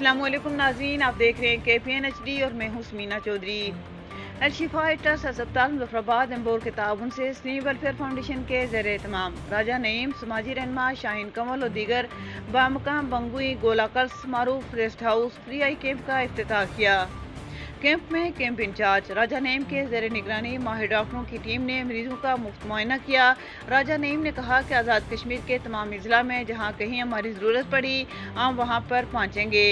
अस्सलाम वालेकुम नाज़रीन, आप देख रहे हैं KPNHD और मैं हूं समीना चौधरी। अल-शिफा ट्रस्ट अस्पताल मुजफ्फराबाद एम्बोर के ताउन से स्लीम वेलफेयर फाउंडेशन के ज़रिए तमाम राजा नईम, समाजी रहनुमा शाहीन कमल और दीगर बामकाम बंगुई गोलाकल्स मारूफ rest house free eye camp का इफ्तिताह किया। कैंप में कैंप इंचार्ज राजा नईम के ज़रिए निगरानी माहिर डॉक्टरों की टीम ने मरीजों का मुफ्त मुआयना किया। राजा नईम ने कहा कि आज़ाद कश्मीर के तमाम अजला में जहाँ कहीं हमारी ज़रूरत पड़ी हम वहाँ पर पहुँचेंगे।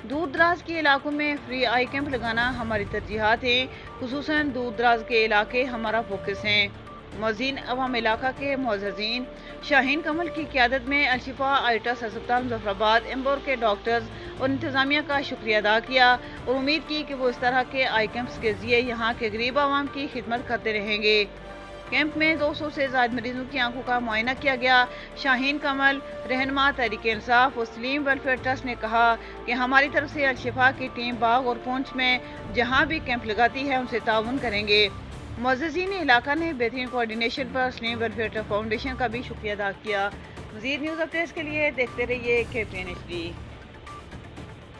दूर दराज के इलाकों में फ्री आई कैंप लगाना हमारी तरजीहात है, खुसूसन दूर दराज के इलाके हमारा फोकस हैं। मज़ीद अवाम इलाका के मुअज़्ज़ज़ीन शाहीन कमल की क़यादत में अल-शिफा आई ट्रस्ट अस्पताल मुजफ्फराबाद एम्बोर के डॉक्टर्स और इंतज़ामिया का शुक्रिया अदा किया और उम्मीद की कि वो इस तरह के आई कैंप्स के ज़रिए यहाँ के गरीब आवाम की खिदमत करते रहेंगे। कैंप में 200 से ज़्यादा मरीजों की आंखों का मुआयना किया गया। शाहीन कमल रहनुमा तहरीक इंसाफ और स्लीम वेलफेयर ट्रस्ट ने कहा कि हमारी तरफ से अल-शिफा की टीम बाग और पूंछ में जहाँ भी कैंप लगाती है उनसे ताउन करेंगे। मुअज़्ज़ज़ीन इलाका ने बेहतरीन कोऑर्डिनेशन पर स्लीम वेलफेयर फाउंडेशन का भी शुक्रिया अदा किया। मज़ीद न्यूज़ अपडेट्स के लिए देखते रहिए KPNHD।